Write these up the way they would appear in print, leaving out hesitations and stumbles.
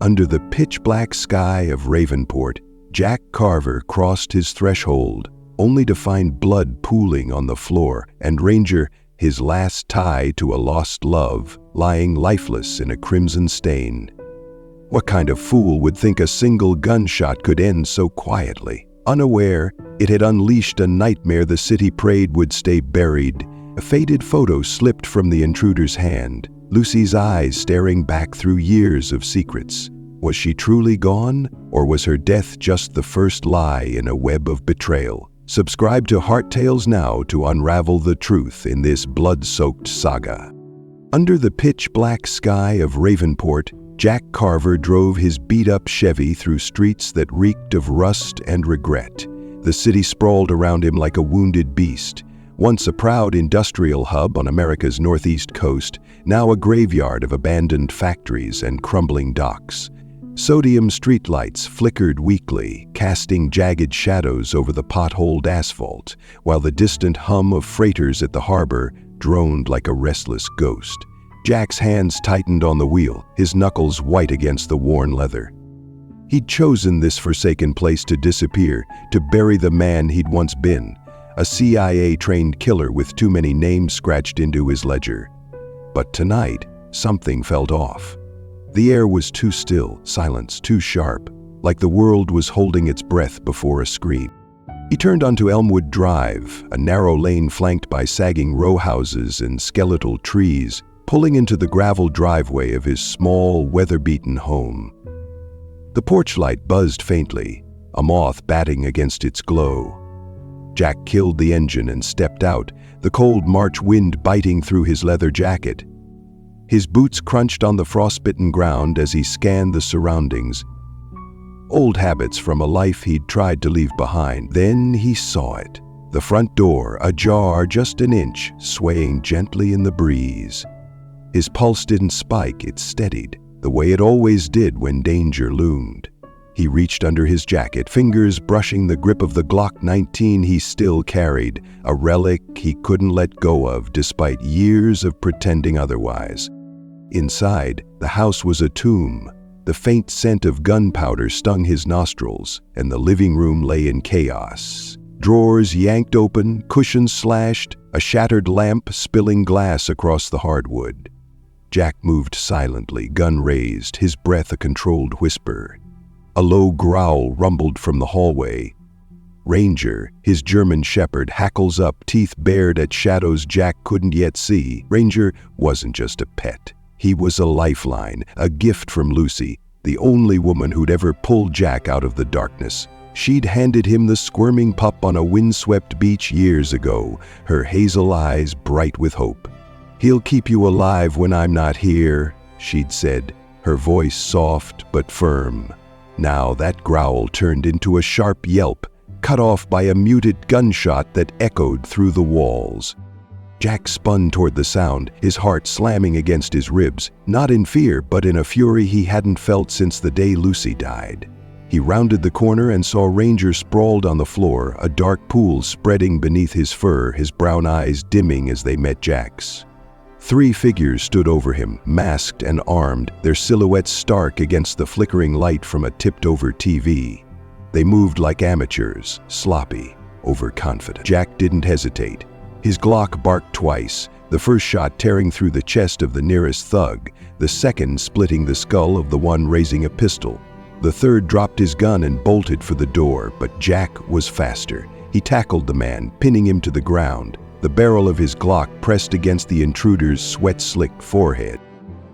Under the pitch-black sky of Ravenport, Jack Carver crossed his threshold, only to find blood pooling on the floor and Ranger, his last tie to a lost love, lying lifeless in a crimson stain. What kind of fool would think a single gunshot could end so quietly? Unaware, it had unleashed a nightmare the city prayed would stay buried. A faded photo slipped from the intruder's hand, Lucy's eyes staring back through years of secrets. Was she truly gone, or was her death just the first lie in a web of betrayal? Subscribe to Heart Tales now to unravel the truth in this blood-soaked saga. Under the pitch-black sky of Ravenport, Jack Carver drove his beat-up Chevy through streets that reeked of rust and regret. The city sprawled around him like a wounded beast. Once a proud industrial hub on America's northeast coast, now a graveyard of abandoned factories and crumbling docks. Sodium streetlights flickered weakly, casting jagged shadows over the potholed asphalt, while the distant hum of freighters at the harbor droned like a restless ghost. Jack's hands tightened on the wheel, his knuckles white against the worn leather. He'd chosen this forsaken place to disappear, to bury the man he'd once been, a CIA-trained killer with too many names scratched into his ledger. But tonight, something felt off. The air was too still, silence too sharp, like the world was holding its breath before a scream. He turned onto Elmwood Drive, a narrow lane flanked by sagging row houses and skeletal trees, pulling into the gravel driveway of his small, weather-beaten home. The porch light buzzed faintly, a moth batting against its glow. Jack killed the engine and stepped out, the cold March wind biting through his leather jacket. His boots crunched on the frostbitten ground as he scanned the surroundings. Old habits from a life he'd tried to leave behind. Then he saw it. The front door, ajar just an inch, swaying gently in the breeze. His pulse didn't spike, it steadied, the way it always did when danger loomed. He reached under his jacket, fingers brushing the grip of the Glock 19 he still carried, a relic he couldn't let go of despite years of pretending otherwise. Inside, the house was a tomb. The faint scent of gunpowder stung his nostrils, and the living room lay in chaos. Drawers yanked open, cushions slashed, a shattered lamp spilling glass across the hardwood. Jack moved silently, gun raised, his breath a controlled whisper. A low growl rumbled from the hallway. Ranger, his German shepherd, hackles up, teeth bared at shadows Jack couldn't yet see. Ranger wasn't just a pet. He was a lifeline, a gift from Lucy, the only woman who'd ever pulled Jack out of the darkness. She'd handed him the squirming pup on a windswept beach years ago, her hazel eyes bright with hope. "He'll keep you alive when I'm not here," she'd said, her voice soft but firm. Now that growl turned into a sharp yelp, cut off by a muted gunshot that echoed through the walls. Jack spun toward the sound, his heart slamming against his ribs, not in fear but in a fury he hadn't felt since the day Lucy died. He rounded the corner and saw Ranger sprawled on the floor, a dark pool spreading beneath his fur, his brown eyes dimming as they met Jack's. 3 figures stood over him, masked and armed, their silhouettes stark against the flickering light from a tipped-over TV. They moved like amateurs, sloppy, overconfident. Jack didn't hesitate. His Glock barked twice, the first shot tearing through the chest of the nearest thug, the second splitting the skull of the one raising a pistol. The third dropped his gun and bolted for the door, but Jack was faster. He tackled the man, pinning him to the ground. The barrel of his Glock pressed against the intruder's sweat-slicked forehead.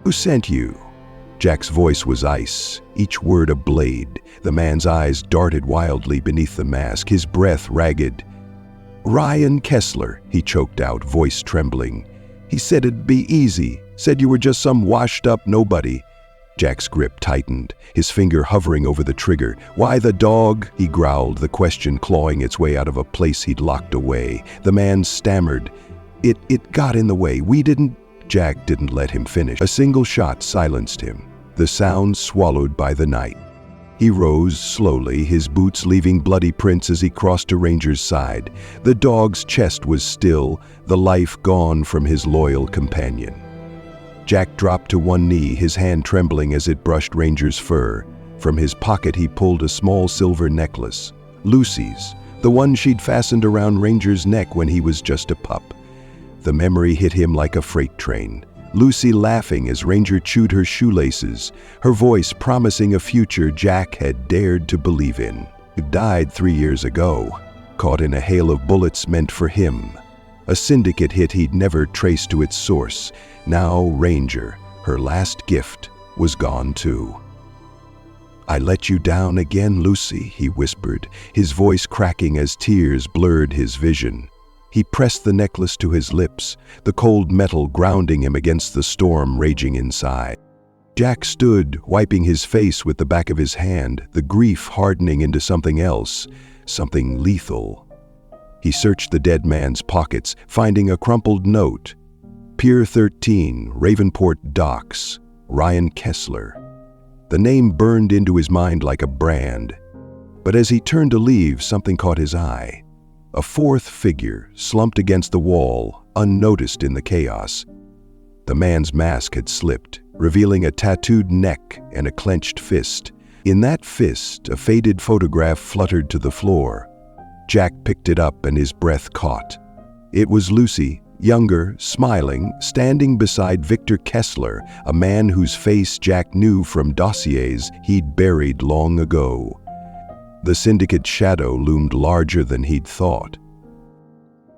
"Who sent you?" Jack's voice was ice, each word a blade. The man's eyes darted wildly beneath the mask, his breath ragged. "Ryan Kessler," he choked out, voice trembling. "He said it'd be easy, said you were just some washed-up nobody." Jack's grip tightened, his finger hovering over the trigger. "Why the dog?" he growled, the question clawing its way out of a place he'd locked away. The man stammered. It got in the way. We didn't—" Jack didn't let him finish. A single shot silenced him, the sound swallowed by the night. He rose slowly, his boots leaving bloody prints as he crossed to Ranger's side. The dog's chest was still, the life gone from his loyal companion. Jack dropped to one knee, his hand trembling as it brushed Ranger's fur. From his pocket he pulled a small silver necklace. Lucy's, the one she'd fastened around Ranger's neck when he was just a pup. The memory hit him like a freight train. Lucy laughing as Ranger chewed her shoelaces, her voice promising a future Jack had dared to believe in. It died 3 years ago, caught in a hail of bullets meant for him. A syndicate hit he'd never traced to its source. Now Ranger, her last gift, was gone too. "I let you down again, Lucy," he whispered, his voice cracking as tears blurred his vision. He pressed the necklace to his lips, the cold metal grounding him against the storm raging inside. Jack stood, wiping his face with the back of his hand, the grief hardening into something else, something lethal. He searched the dead man's pockets, finding a crumpled note. Pier 13, Ravenport Docks, Ryan Kessler. The name burned into his mind like a brand. But as he turned to leave, something caught his eye. A fourth figure, slumped against the wall, unnoticed in the chaos. The man's mask had slipped, revealing a tattooed neck and a clenched fist. In that fist, a faded photograph fluttered to the floor. Jack picked it up and his breath caught. It was Lucy, younger, smiling, standing beside Victor Kessler, a man whose face Jack knew from dossiers he'd buried long ago. The syndicate shadow loomed larger than he'd thought.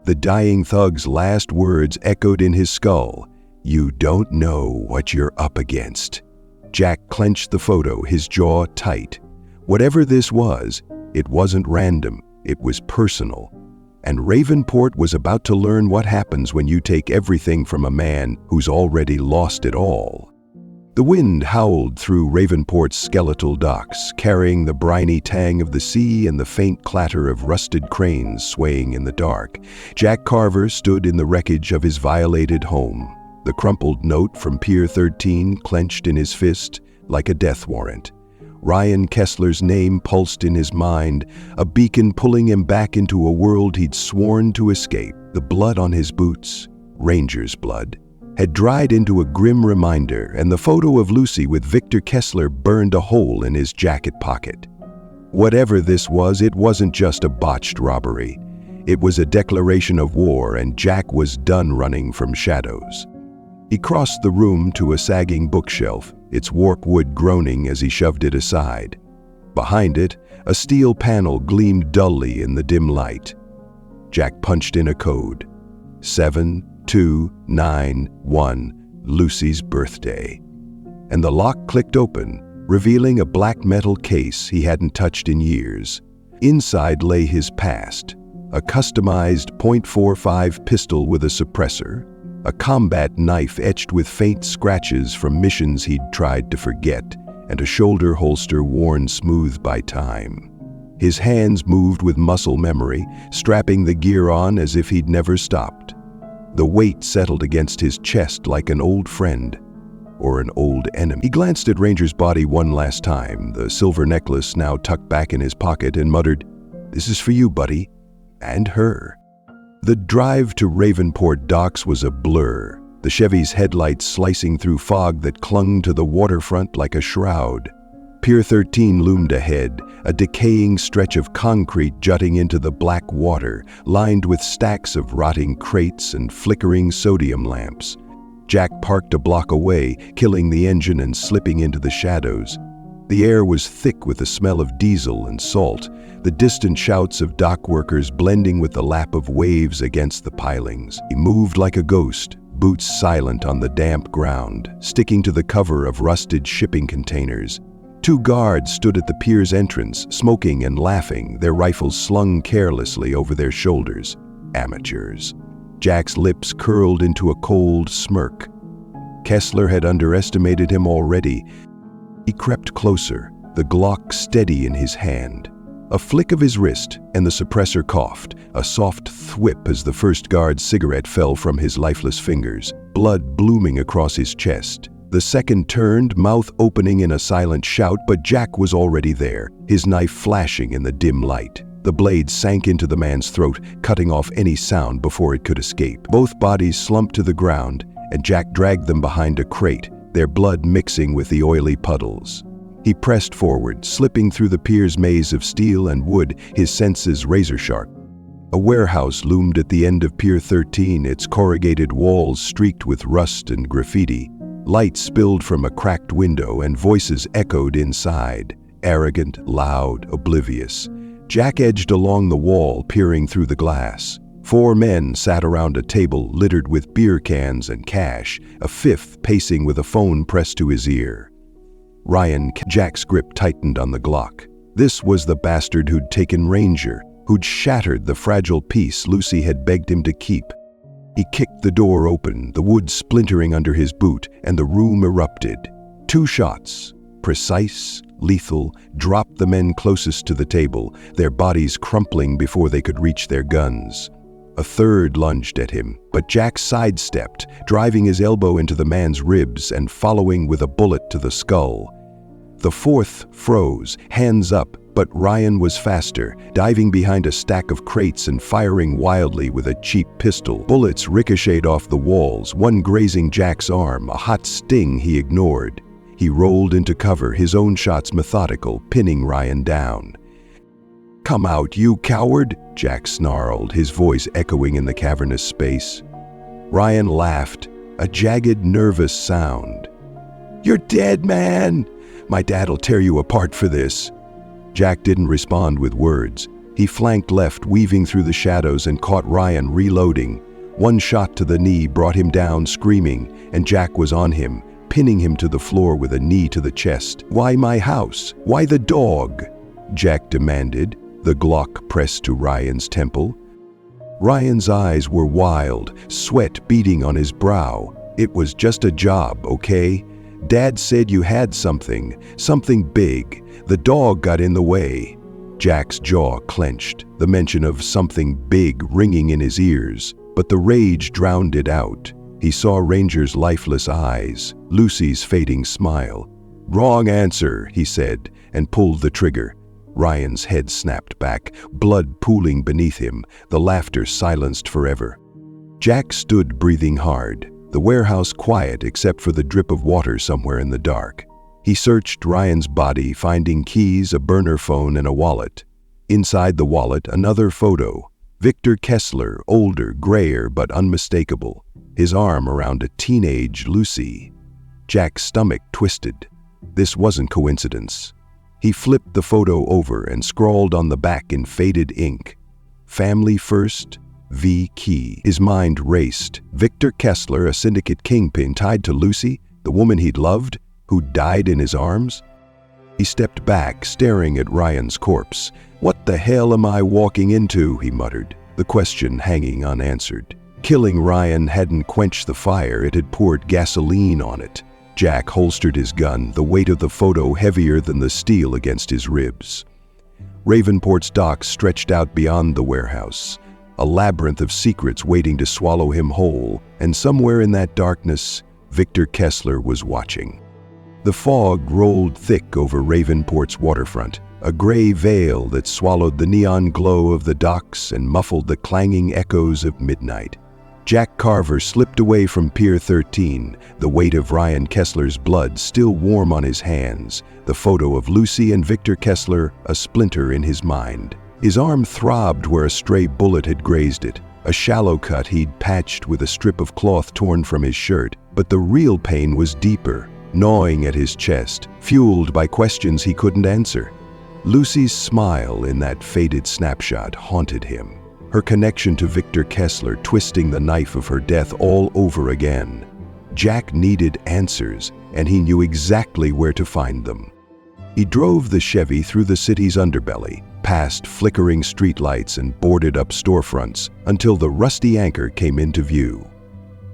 The dying thug's last words echoed in his skull. "You don't know what you're up against." Jack clenched the photo, his jaw tight. Whatever this was, it wasn't random. It was personal. And Ravenport was about to learn what happens when you take everything from a man who's already lost it all. The wind howled through Ravenport's skeletal docks, carrying the briny tang of the sea and the faint clatter of rusted cranes swaying in the dark. Jack Carver stood in the wreckage of his violated home, the crumpled note from Pier 13 clenched in his fist like a death warrant. Ryan Kessler's name pulsed in his mind, a beacon pulling him back into a world he'd sworn to escape. The blood on his boots, Ranger's blood, had dried into a grim reminder, and the photo of Lucy with Victor Kessler burned a hole in his jacket pocket. Whatever this was, it wasn't just a botched robbery. It was a declaration of war, and Jack was done running from shadows. He crossed the room to a sagging bookshelf, its warped wood groaning as he shoved it aside. Behind it, a steel panel gleamed dully in the dim light. Jack punched in a code. 7291, Lucy's birthday. And the lock clicked open, revealing a black metal case he hadn't touched in years. Inside lay his past, a customized .45 pistol with a suppressor, a combat knife etched with faint scratches from missions he'd tried to forget, and a shoulder holster worn smooth by time. His hands moved with muscle memory, strapping the gear on as if he'd never stopped. The weight settled against his chest like an old friend, or an old enemy. He glanced at Ranger's body one last time, the silver necklace now tucked back in his pocket, and muttered, "This is for you, buddy, and her." The drive to Ravenport Docks was a blur, the Chevy's headlights slicing through fog that clung to the waterfront like a shroud. Pier 13 loomed ahead, a decaying stretch of concrete jutting into the black water, lined with stacks of rotting crates and flickering sodium lamps. Jack parked a block away, killing the engine and slipping into the shadows. The air was thick with the smell of diesel and salt, the distant shouts of dock workers blending with the lap of waves against the pilings. He moved like a ghost, boots silent on the damp ground, sticking to the cover of rusted shipping containers. 2 guards stood at the pier's entrance, smoking and laughing, their rifles slung carelessly over their shoulders. Amateurs. Jack's lips curled into a cold smirk. Kessler had underestimated him already. He crept closer, the Glock steady in his hand. A flick of his wrist, and the suppressor coughed, a soft thwip as the first guard's cigarette fell from his lifeless fingers, blood blooming across his chest. The second turned, mouth opening in a silent shout, but Jack was already there, his knife flashing in the dim light. The blade sank into the man's throat, cutting off any sound before it could escape. Both bodies slumped to the ground, and Jack dragged them behind a crate, their blood mixing with the oily puddles. He pressed forward, slipping through the pier's maze of steel and wood, his senses razor-sharp. A warehouse loomed at the end of Pier 13, its corrugated walls streaked with rust and graffiti. Light spilled from a cracked window and voices echoed inside, arrogant, loud, oblivious. Jack edged along the wall, peering through the glass. 4 men sat around a table littered with beer cans and cash, a 5th pacing with a phone pressed to his ear. Ryan, Jack's grip tightened on the Glock. This was the bastard who'd taken Ranger, who'd shattered the fragile piece Lucy had begged him to keep. He kicked the door open, the wood splintering under his boot, and the room erupted. 2 shots, precise, lethal, dropped the men closest to the table, their bodies crumpling before they could reach their guns. A 3rd lunged at him, but Jack sidestepped, driving his elbow into the man's ribs and following with a bullet to the skull. The 4th froze, hands up, but Ryan was faster, diving behind a stack of crates and firing wildly with a cheap pistol. Bullets ricocheted off the walls, one grazing Jack's arm, a hot sting he ignored. He rolled into cover, his own shots methodical, pinning Ryan down. "Come out, you coward!" Jack snarled, his voice echoing in the cavernous space. Ryan laughed, a jagged, nervous sound. "You're dead, man! My dad'll tear you apart for this." Jack didn't respond with words. He flanked left, weaving through the shadows, and caught Ryan reloading. One shot to the knee brought him down screaming, and Jack was on him, pinning him to the floor with a knee to the chest. "Why my house? Why the dog?" Jack demanded, the Glock pressed to Ryan's temple. Ryan's eyes were wild, sweat beading on his brow. "It was just a job, okay? Dad said you had something big. The dog got in the way." Jack's jaw clenched, the mention of something big ringing in his ears, but the rage drowned it out. He saw Ranger's lifeless eyes, Lucy's fading smile. "Wrong answer," he said, and pulled the trigger. Ryan's head snapped back, blood pooling beneath him, the laughter silenced forever. Jack stood breathing hard, the warehouse quiet except for the drip of water somewhere in the dark. He searched Ryan's body, finding keys, a burner phone, and a wallet. Inside the wallet, another photo. Victor Kessler, older, grayer, but unmistakable, his arm around a teenage Lucy. Jack's stomach twisted. This wasn't coincidence. He flipped the photo over and scrawled on the back in faded ink, "Family first, V. Key." His mind raced. Victor Kessler, a syndicate kingpin tied to Lucy, the woman he'd loved, who died in his arms? He stepped back, staring at Ryan's corpse. "What the hell am I walking into?" he muttered, the question hanging unanswered. Killing Ryan hadn't quenched the fire, it had poured gasoline on it. Jack holstered his gun, the weight of the photo heavier than the steel against his ribs. Ravenport's docks stretched out beyond the warehouse, a labyrinth of secrets waiting to swallow him whole, and somewhere in that darkness, Victor Kessler was watching. The fog rolled thick over Ravenport's waterfront, a gray veil that swallowed the neon glow of the docks and muffled the clanging echoes of midnight. Jack Carver slipped away from Pier 13, the weight of Ryan Kessler's blood still warm on his hands, the photo of Lucy and Victor Kessler a splinter in his mind. His arm throbbed where a stray bullet had grazed it, a shallow cut he'd patched with a strip of cloth torn from his shirt, but the real pain was deeper, gnawing at his chest, fueled by questions he couldn't answer. Lucy's smile in that faded snapshot haunted him. Her connection to Victor Kessler twisting the knife of her death all over again. Jack needed answers, and he knew exactly where to find them. He drove the Chevy through the city's underbelly, past flickering streetlights and boarded-up storefronts, until the rusty Anchor came into view.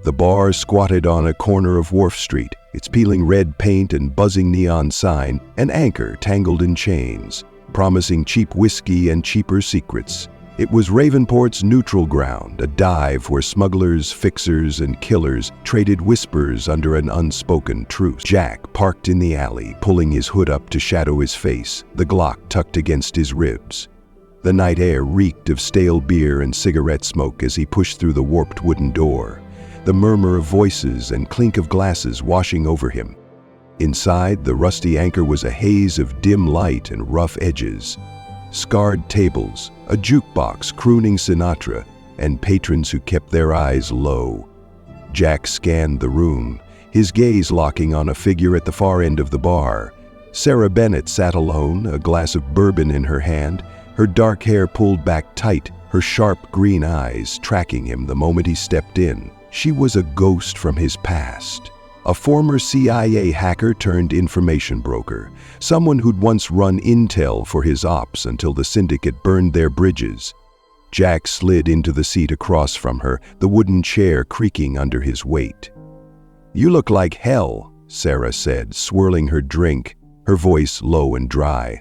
The bar squatted on a corner of Wharf Street, its peeling red paint and buzzing neon sign, an anchor tangled in chains, promising cheap whiskey and cheaper secrets. It was Ravenport's neutral ground, a dive where smugglers, fixers, and killers traded whispers under an unspoken truce. Jack parked in the alley, pulling his hood up to shadow his face, the Glock tucked against his ribs. The night air reeked of stale beer and cigarette smoke as he pushed through the warped wooden door. the murmur of voices and clink of glasses washing over him. Inside, the rusty anchor was a haze of dim light and rough edges. Scarred tables, a jukebox crooning Sinatra, and patrons who kept their eyes low. Jack scanned the room, his gaze locking on a figure at the far end of the bar. Sarah Bennett sat alone, a glass of bourbon in her hand, her dark hair pulled back tight, her sharp green eyes tracking him the moment he stepped in. She was a ghost from his past. A former CIA hacker turned information broker, someone who'd once run intel for his ops until the syndicate burned their bridges. Jack slid into the seat across from her, the wooden chair creaking under his weight. "You look like hell," Sarah said, swirling her drink, her voice low and dry.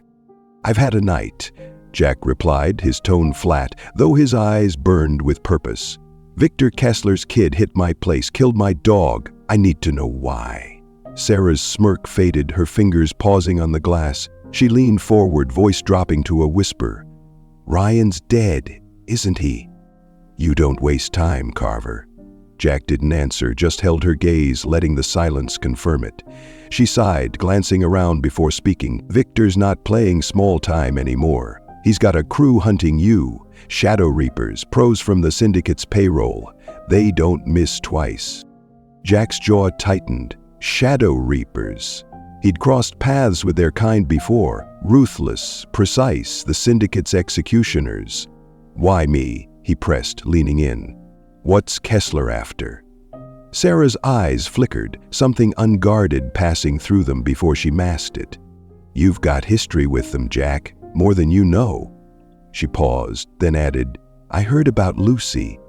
"I've had a night," Jack replied, his tone flat, though his eyes burned with purpose. "Victor Kessler's kid hit my place, killed my dog. I need to know why." Sarah's smirk faded, her fingers pausing on the glass. She leaned forward, voice dropping to a whisper. "Ryan's dead, isn't he?" "You don't waste time, Carver." Jack didn't answer, just held her gaze, letting the silence confirm it. She sighed, glancing around before speaking. "Victor's not playing small time anymore. He's got a crew hunting you, Shadow Reapers, pros from the syndicate's payroll. They don't miss twice." Jack's jaw tightened. Shadow Reapers. He'd crossed paths with their kind before, ruthless, precise, the syndicate's executioners. "Why me?" he pressed, leaning in. "What's Kessler after?" Sarah's eyes flickered, something unguarded passing through them before she masked it. "You've got history with them, Jack, more than you know." She paused, then added, "I heard about Lucy."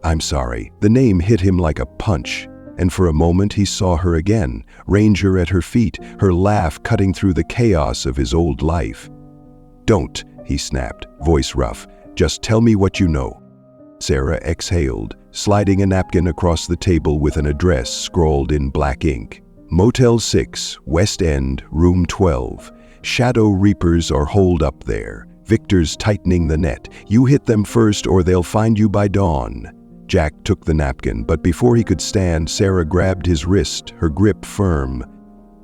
"I'm sorry." The name hit him like a punch, and for a moment he saw her again, Ranger at her feet, her laugh cutting through the chaos of his old life. "Don't," he snapped, voice rough. "Just tell me what you know." Sarah exhaled, sliding a napkin across the table with an address scrawled in black ink. "Motel 6, West End, room 12. Shadow Reapers are holed up there. Victor's tightening the net. You hit them first or they'll find you by dawn." Jack took the napkin, but before he could stand, Sarah grabbed his wrist, her grip firm.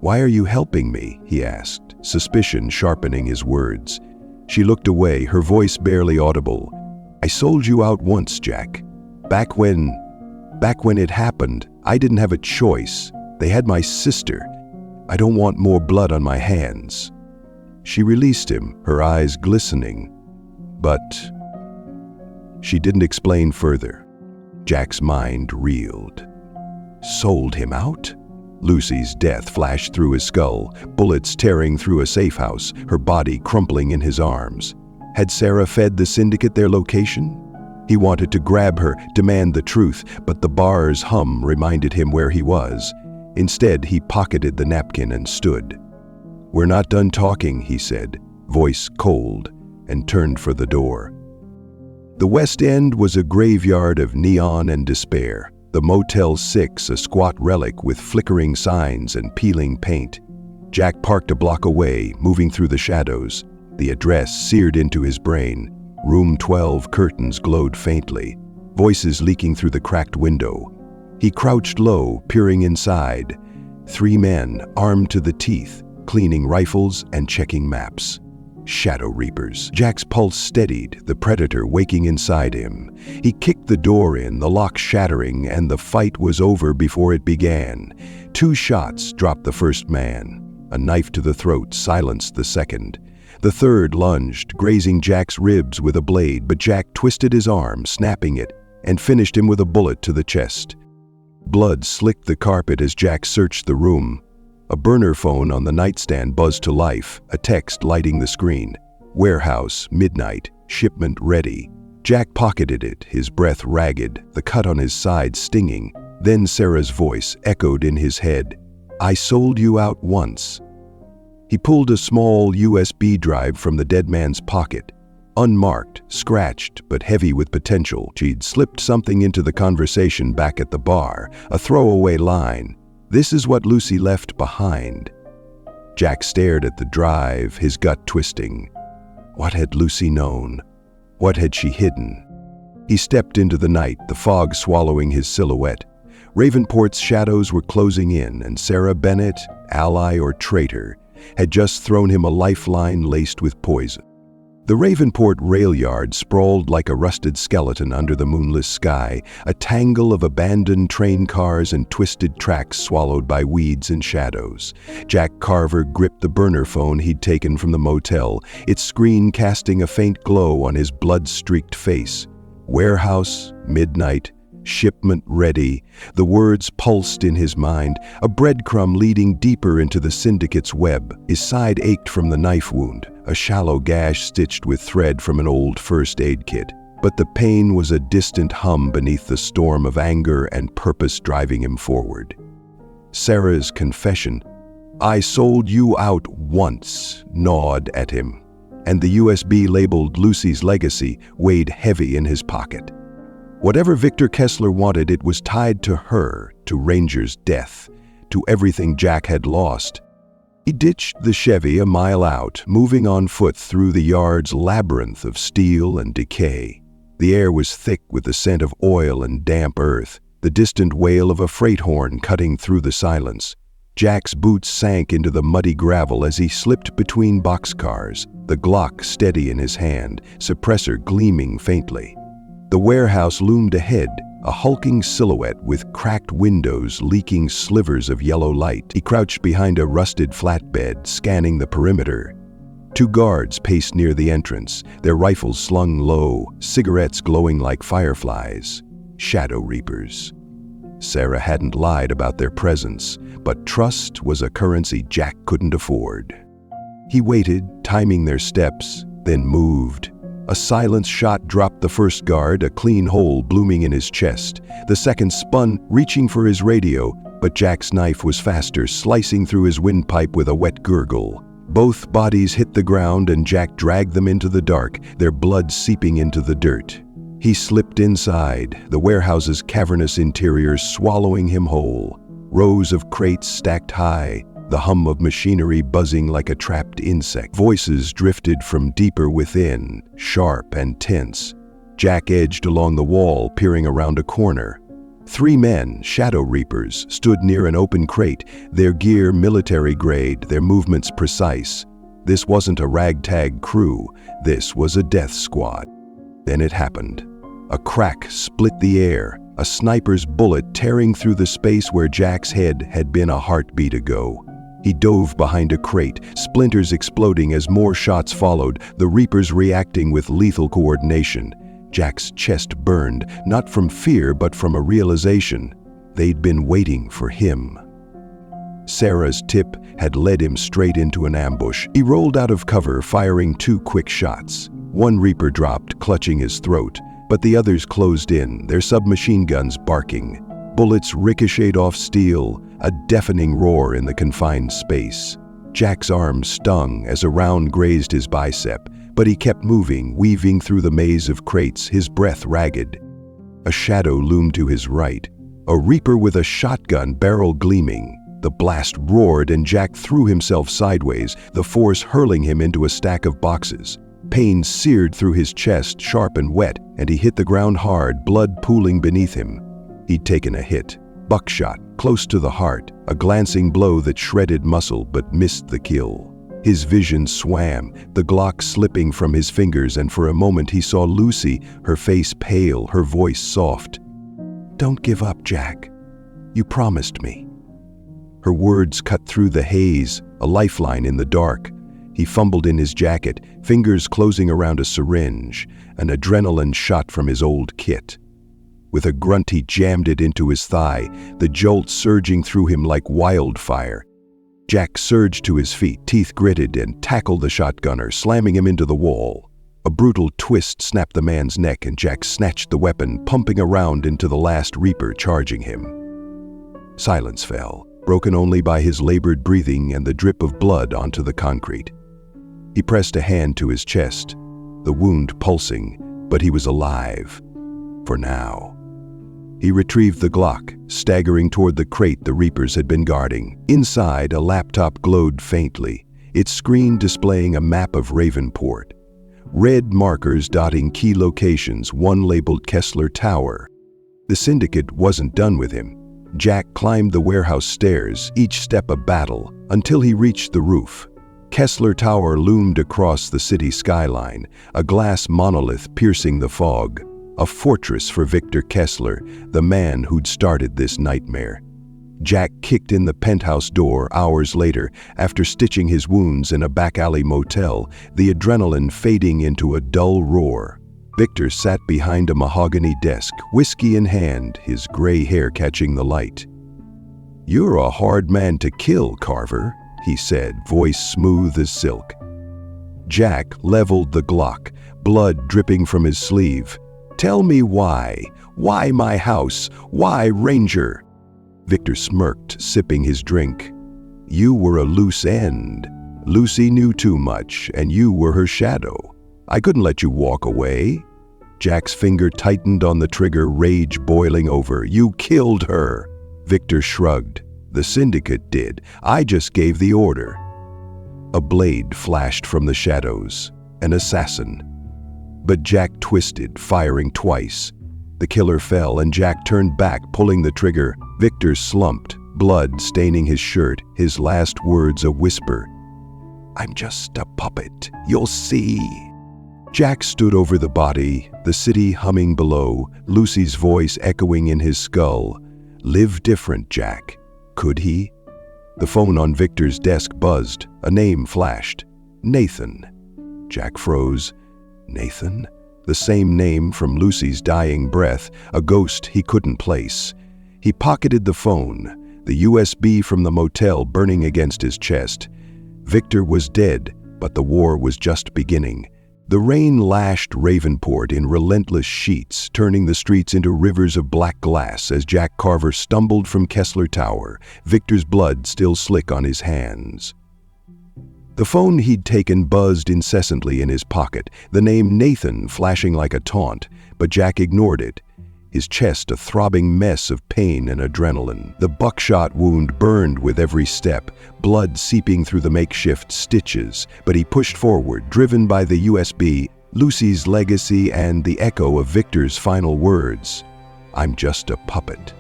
"Why are you helping me?" he asked, suspicion sharpening his words. She looked away, her voice barely audible. "I sold you out once, Jack. Back when it happened, I didn't have a choice. They had my sister. I don't want more blood on my hands." She released him, her eyes glistening. But she didn't explain further. Jack's mind reeled. Sold him out? Lucy's death flashed through his skull, bullets tearing through a safe house, her body crumpling in his arms. Had Sarah fed the syndicate their location? He wanted to grab her, demand the truth, but the bar's hum reminded him where he was. Instead, he pocketed the napkin and stood. "We're not done talking," he said, voice cold, and turned for the door. The West End was a graveyard of neon and despair. The Motel 6, a squat relic with flickering signs and peeling paint. Jack parked a block away, moving through the shadows. The address seared into his brain. Room 12 curtains glowed faintly, voices leaking through the cracked window. He crouched low, peering inside. 3 men, armed to the teeth, cleaning rifles and checking maps. Shadow Reapers. Jack's pulse steadied, the predator waking inside him. He kicked the door in, the lock shattering, and the fight was over before it began. 2 shots dropped the first man. A knife to the throat silenced the second. The third lunged, grazing Jack's ribs with a blade, but Jack twisted his arm, snapping it, and finished him with a bullet to the chest. Blood slicked the carpet as Jack searched the room. A burner phone on the nightstand buzzed to life, a text lighting the screen. "Warehouse, midnight, shipment ready." Jack pocketed it, his breath ragged, the cut on his side stinging. Then Sarah's voice echoed in his head. "I sold you out once." He pulled a small USB drive from the dead man's pocket. Unmarked, scratched, but heavy with potential, she'd slipped something into the conversation back at the bar, a throwaway line. "This is what Lucy left behind." Jack stared at the drive, his gut twisting. What had Lucy known? What had she hidden? He stepped into the night, the fog swallowing his silhouette. Ravenport's shadows were closing in, and Sarah Bennett, ally or traitor, had just thrown him a lifeline laced with poison. The Ravenport rail yard sprawled like a rusted skeleton under the moonless sky, a tangle of abandoned train cars and twisted tracks swallowed by weeds and shadows. Jack Carver gripped the burner phone he'd taken from the motel, its screen casting a faint glow on his blood-streaked face. Warehouse, midnight, shipment ready. The words pulsed in his mind, a breadcrumb leading deeper into the syndicate's web. His side ached from the knife wound, a shallow gash stitched with thread from an old first aid kit. But the pain was a distant hum beneath the storm of anger and purpose driving him forward. Sarah's confession, "I sold you out once," gnawed at him, and the USB labeled Lucy's legacy weighed heavy in his pocket. Whatever Victor Kessler wanted, it was tied to her, to Ranger's death, to everything Jack had lost. He ditched the Chevy a mile out, moving on foot through the yard's labyrinth of steel and decay. The air was thick with the scent of oil and damp earth, the distant wail of a freight horn cutting through the silence. Jack's boots sank into the muddy gravel as he slipped between boxcars, the Glock steady in his hand, suppressor gleaming faintly. The warehouse loomed ahead, a hulking silhouette with cracked windows leaking slivers of yellow light. He crouched behind a rusted flatbed, scanning the perimeter. 2 guards paced near the entrance, their rifles slung low, cigarettes glowing like fireflies. Shadow Reapers. Sarah hadn't lied about their presence, but trust was a currency Jack couldn't afford. He waited, timing their steps, then moved. A silenced shot dropped the first guard, a clean hole blooming in his chest. The second spun, reaching for his radio, but Jack's knife was faster, slicing through his windpipe with a wet gurgle. Both bodies hit the ground and Jack dragged them into the dark, their blood seeping into the dirt. He slipped inside, the warehouse's cavernous interior swallowing him whole. Rows of crates stacked high, the hum of machinery buzzing like a trapped insect. Voices drifted from deeper within, sharp and tense. Jack edged along the wall, peering around a corner. 3 men, Shadow Reapers, stood near an open crate, their gear military grade, their movements precise. This wasn't a ragtag crew, this was a death squad. Then it happened. A crack split the air, a sniper's bullet tearing through the space where Jack's head had been a heartbeat ago. He dove behind a crate, splinters exploding as more shots followed, the Reapers reacting with lethal coordination. Jack's chest burned, not from fear but from a realization. They'd been waiting for him. Sarah's tip had led him straight into an ambush. He rolled out of cover, firing 2 quick shots. One Reaper dropped, clutching his throat, but the others closed in, their submachine guns barking. Bullets ricocheted off steel, a deafening roar in the confined space. Jack's arm stung as a round grazed his bicep, but he kept moving, weaving through the maze of crates, his breath ragged. A shadow loomed to his right, a Reaper with a shotgun barrel gleaming. The blast roared and Jack threw himself sideways, the force hurling him into a stack of boxes. Pain seared through his chest, sharp and wet, and he hit the ground hard, blood pooling beneath him. He'd taken a hit. Buckshot, close to the heart, a glancing blow that shredded muscle but missed the kill. His vision swam, the Glock slipping from his fingers, and for a moment he saw Lucy, her face pale, her voice soft. "Don't give up, Jack. You promised me." Her words cut through the haze, a lifeline in the dark. He fumbled in his jacket, fingers closing around a syringe, an adrenaline shot from his old kit. With a grunt he jammed it into his thigh, the jolt surging through him like wildfire. Jack surged to his feet, teeth gritted, and tackled the shotgunner, slamming him into the wall. A brutal twist snapped the man's neck and Jack snatched the weapon, pumping around into the last Reaper charging him. Silence fell, broken only by his labored breathing and the drip of blood onto the concrete. He pressed a hand to his chest, the wound pulsing, but he was alive. For now. He retrieved the Glock, staggering toward the crate the Reapers had been guarding. Inside, a laptop glowed faintly, its screen displaying a map of Ravenport. Red markers dotting key locations, one labeled Kessler Tower. The syndicate wasn't done with him. Jack climbed the warehouse stairs, each step a battle, until he reached the roof. Kessler Tower loomed across the city skyline, a glass monolith piercing the fog. A fortress for Victor Kessler, the man who'd started this nightmare. Jack kicked in the penthouse door hours later, after stitching his wounds in a back-alley motel, the adrenaline fading into a dull roar. Victor sat behind a mahogany desk, whiskey in hand, his gray hair catching the light. "You're a hard man to kill, Carver," he said, voice smooth as silk. Jack leveled the Glock, blood dripping from his sleeve. "Tell me why. Why my house? Why Ranger?" Victor smirked, sipping his drink. "You were a loose end. Lucy knew too much, and you were her shadow. I couldn't let you walk away." Jack's finger tightened on the trigger, rage boiling over. "You killed her." Victor shrugged. "The syndicate did. I just gave the order." A blade flashed from the shadows. An assassin. But Jack twisted, firing twice. The killer fell, and Jack turned back, pulling the trigger. Victor slumped, blood staining his shirt, his last words a whisper. "I'm just a puppet. You'll see." Jack stood over the body, the city humming below, Lucy's voice echoing in his skull. Live different, Jack. Could he? The phone on Victor's desk buzzed. A name flashed. Nathan. Jack froze. Nathan? The same name from Lucy's dying breath, a ghost he couldn't place. He pocketed the phone, the USB from the motel burning against his chest. Victor was dead, but the war was just beginning. The rain lashed Ravenport in relentless sheets, turning the streets into rivers of black glass as Jack Carver stumbled from Kessler Tower, Victor's blood still slick on his hands. The phone he'd taken buzzed incessantly in his pocket, the name Nathan flashing like a taunt, but Jack ignored it. His chest a throbbing mess of pain and adrenaline. The buckshot wound burned with every step, blood seeping through the makeshift stitches, but he pushed forward, driven by the USB, Lucy's legacy, and the echo of Victor's final words. I'm just a puppet.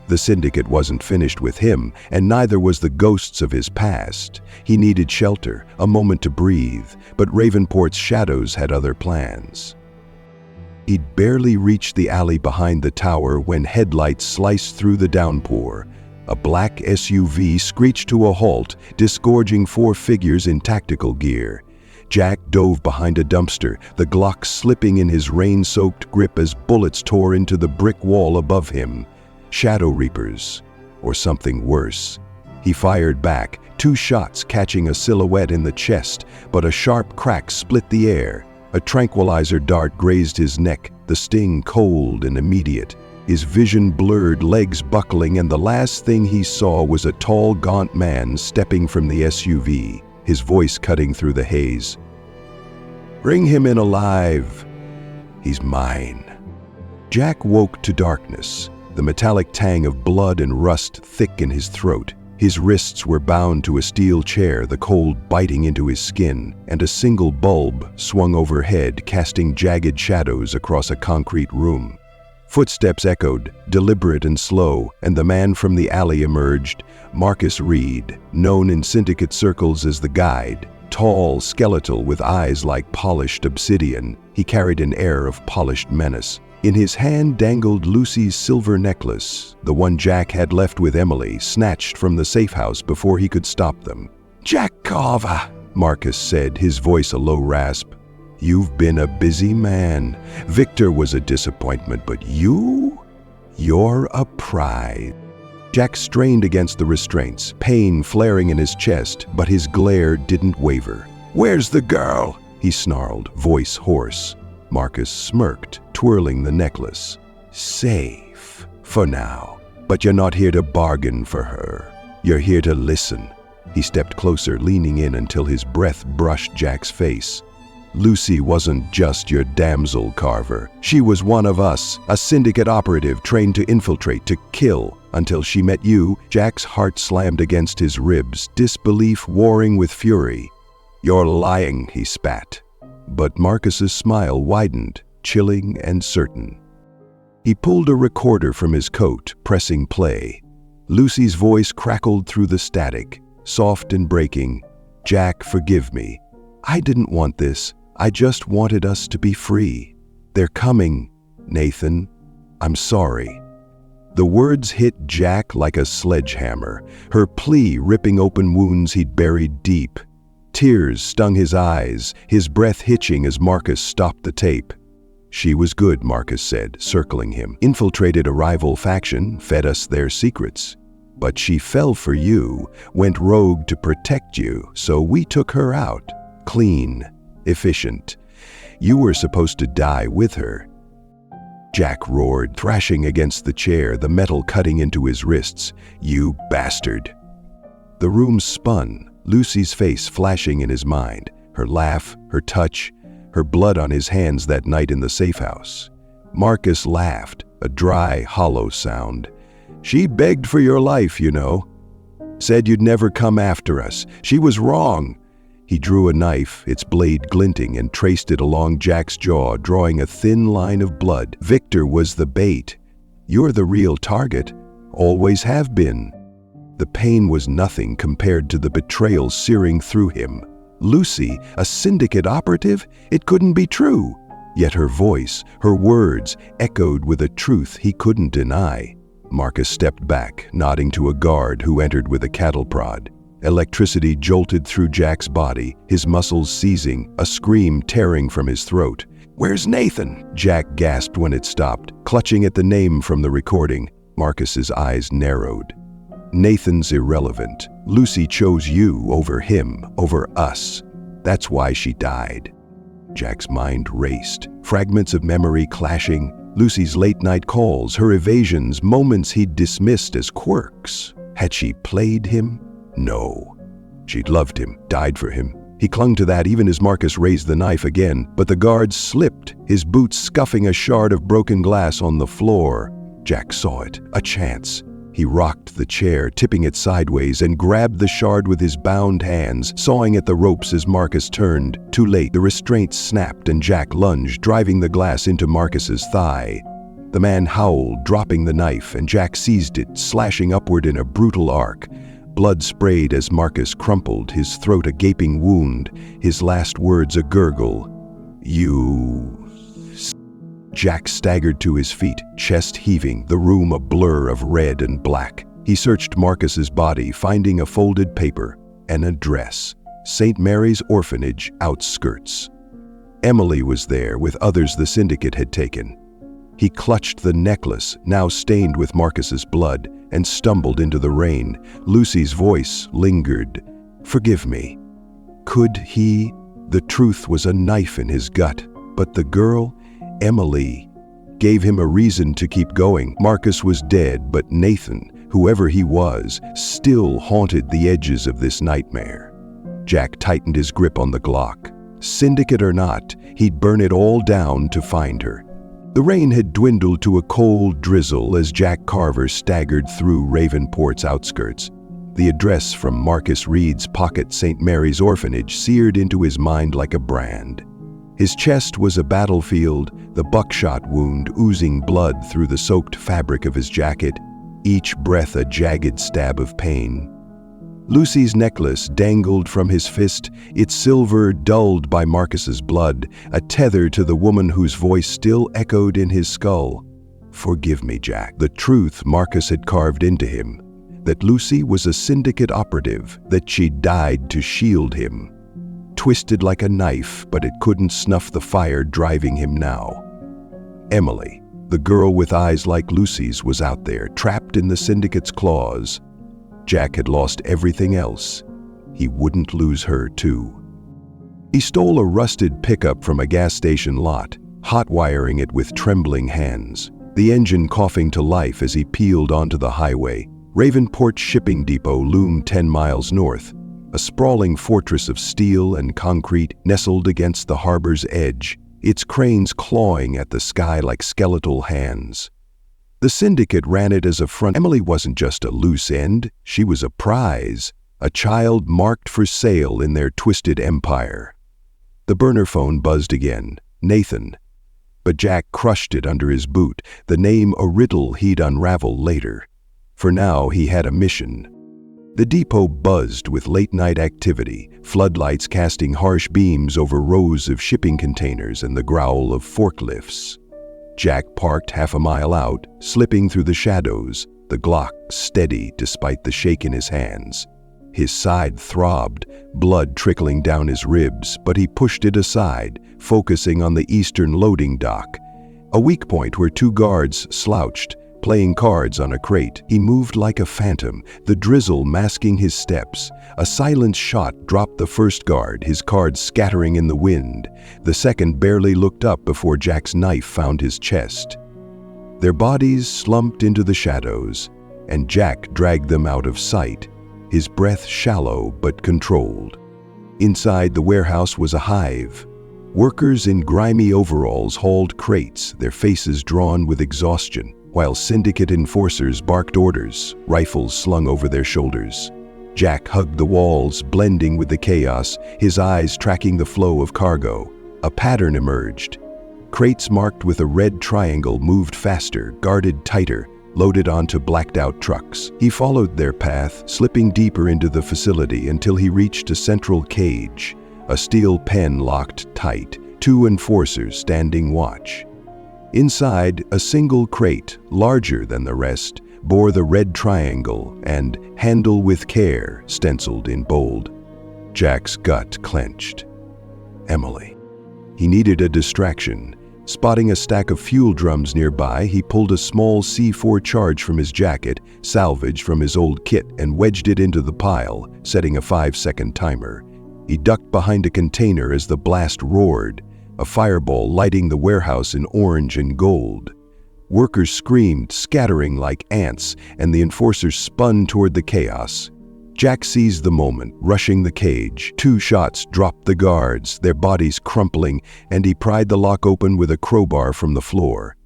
The syndicate wasn't finished with him, and neither was the ghosts of his past. He needed shelter, a moment to breathe, but Ravenport's shadows had other plans. He'd barely reached the alley behind the tower when headlights sliced through the downpour. A black SUV screeched to a halt, disgorging 4 figures in tactical gear. Jack dove behind a dumpster, the Glock slipping in his rain-soaked grip as bullets tore into the brick wall above him. Shadow Reapers, or something worse. He fired back, 2 shots catching a silhouette in the chest, but a sharp crack split the air. A tranquilizer dart grazed his neck, the sting cold and immediate. His vision blurred, legs buckling, and the last thing he saw was a tall, gaunt man stepping from the SUV, his voice cutting through the haze. Bring him in alive. He's mine. Jack woke to darkness, the metallic tang of blood and rust thick in his throat. His wrists were bound to a steel chair, the cold biting into his skin, and a single bulb swung overhead, casting jagged shadows across a concrete room. Footsteps echoed, deliberate and slow, and the man from the alley emerged, Marcus Reed, known in syndicate circles as the Guide. Tall, skeletal, with eyes like polished obsidian, he carried an air of polished menace. In his hand dangled Lucy's silver necklace, the one Jack had left with Emily, snatched from the safe house before he could stop them. Jack Carver, Marcus said, his voice a low rasp. You've been a busy man. Victor was a disappointment, but you're a prize. Jack strained against the restraints, pain flaring in his chest, but his glare didn't waver. Where's the girl? He snarled, voice hoarse. Marcus smirked, twirling the necklace. Safe, for now. But you're not here to bargain for her. You're here to listen. He stepped closer, leaning in until his breath brushed Jack's face. Lucy wasn't just your damsel, Carver. She was one of us, a syndicate operative trained to infiltrate, to kill. Until she met you, Jack's heart slammed against his ribs, disbelief warring with fury. You're lying, he spat. But Marcus's smile widened, chilling and certain. He pulled a recorder from his coat, pressing play. Lucy's voice crackled through the static, soft and breaking. "Jack, forgive me. I didn't want this. I just wanted us to be free. They're coming, Nathan. I'm sorry." The words hit Jack like a sledgehammer, her plea ripping open wounds he'd buried deep. Tears stung his eyes, his breath hitching as Marcus stopped the tape. "She was good," Marcus said, circling him. "Infiltrated a rival faction, fed us their secrets. But she fell for you, went rogue to protect you, so we took her out. Clean, efficient. You were supposed to die with her." Jack roared, thrashing against the chair, the metal cutting into his wrists. "You bastard!" The room spun, Lucy's face flashing in his mind, her laugh, her touch, her blood on his hands that night in the safe house. Marcus laughed, a dry, hollow sound. "She begged for your life, you know. Said you'd never come after us. She was wrong." He drew a knife, its blade glinting, and traced it along Jack's jaw, drawing a thin line of blood. "Victor was the bait. You're the real target. Always have been." The pain was nothing compared to the betrayal searing through him. Lucy, a syndicate operative? It couldn't be true. Yet her voice, her words, echoed with a truth he couldn't deny. Marcus stepped back, nodding to a guard who entered with a cattle prod. Electricity jolted through Jack's body, his muscles seizing, a scream tearing from his throat. "Where's Nathan?" Jack gasped when it stopped, clutching at the name from the recording. Marcus's eyes narrowed. "Nathan's irrelevant. Lucy chose you over him, over us. That's why she died." Jack's mind raced, fragments of memory clashing. Lucy's late-night calls, her evasions, moments he'd dismissed as quirks. Had she played him? No. She'd loved him, died for him. He clung to that even as Marcus raised the knife again, but the guard slipped, his boots scuffing a shard of broken glass on the floor. Jack saw it, a chance. He rocked the chair, tipping it sideways, and grabbed the shard with his bound hands, sawing at the ropes as Marcus turned. Too late, the restraints snapped and Jack lunged, driving the glass into Marcus's thigh. The man howled, dropping the knife, and Jack seized it, slashing upward in a brutal arc. Blood sprayed as Marcus crumpled, his throat a gaping wound, his last words a gurgle. "You..." Jack staggered to his feet, chest heaving, the room a blur of red and black. He searched Marcus's body, finding a folded paper, an address. St. Mary's Orphanage, outskirts. Emily was there, with others the syndicate had taken. He clutched the necklace, now stained with Marcus's blood, and stumbled into the rain. Lucy's voice lingered. "Forgive me." Could he? The truth was a knife in his gut. But the girl, Emily, gave him a reason to keep going. Marcus was dead, but Nathan, whoever he was, still haunted the edges of this nightmare. Jack tightened his grip on the Glock. Syndicate or not, he'd burn it all down to find her. The rain had dwindled to a cold drizzle as Jack Carver staggered through Ravenport's outskirts. The address from Marcus Reed's pocket St. Mary's Orphanage seared into his mind like a brand. His chest was a battlefield, the buckshot wound oozing blood through the soaked fabric of his jacket, each breath a jagged stab of pain. Lucy's necklace dangled from his fist, its silver dulled by Marcus's blood, a tether to the woman whose voice still echoed in his skull. "Forgive me, Jack." The truth Marcus had carved into him, that Lucy was a syndicate operative, that she died to shield him. Twisted like a knife, but it couldn't snuff the fire driving him now. Emily, the girl with eyes like Lucy's, was out there, trapped in the syndicate's claws. Jack had lost everything else. He wouldn't lose her, too. He stole a rusted pickup from a gas station lot, hot-wiring it with trembling hands, the engine coughing to life as he peeled onto the highway. Ravenport Shipping Depot loomed 10 miles north, a sprawling fortress of steel and concrete nestled against the harbor's edge, its cranes clawing at the sky like skeletal hands. The syndicate ran it as a front. Emily wasn't just a loose end, she was a prize, a child marked for sale in their twisted empire. The burner phone buzzed again. "Nathan." but Jack crushed it under his boot, the name a riddle he'd unravel later. For now, he had a mission. The depot buzzed with late-night activity, floodlights casting harsh beams over rows of shipping containers and the growl of forklifts. Jack parked half a mile out, slipping through the shadows, the Glock steady despite the shake in his hands. His side throbbed, blood trickling down his ribs, but he pushed it aside, focusing on the eastern loading dock, a weak point where two guards slouched, playing cards on a crate. He moved like a phantom, the drizzle masking his steps. A silent shot dropped the first guard, his cards scattering in the wind. The second barely looked up before Jack's knife found his chest. Their bodies slumped into the shadows, and Jack dragged them out of sight, his breath shallow but controlled. Inside the warehouse was a hive. Workers in grimy overalls hauled crates, their faces drawn with exhaustion, while syndicate enforcers barked orders, rifles slung over their shoulders. Jack hugged the walls, blending with the chaos, his eyes tracking the flow of cargo. A pattern emerged. Crates marked with a red triangle moved faster, guarded tighter, loaded onto blacked-out trucks. He followed their path, slipping deeper into the facility until he reached a central cage, a steel pen locked tight, two enforcers standing watch. Inside, a single crate, larger than the rest, bore the red triangle and "Handle with care" stenciled in bold. Jack's gut clenched. Emily. He needed a distraction. Spotting a stack of fuel drums nearby, he pulled a small C4 charge from his jacket, salvaged from his old kit, and wedged it into the pile, setting a 5-second timer. He ducked behind a container as the blast roared, a fireball lighting the warehouse in orange and gold. Workers screamed, scattering like ants, and the enforcers spun toward the chaos. Jack seized the moment, rushing the cage. 2 shots dropped the guards, their bodies crumpling, and he pried the lock open with a crowbar from the floor.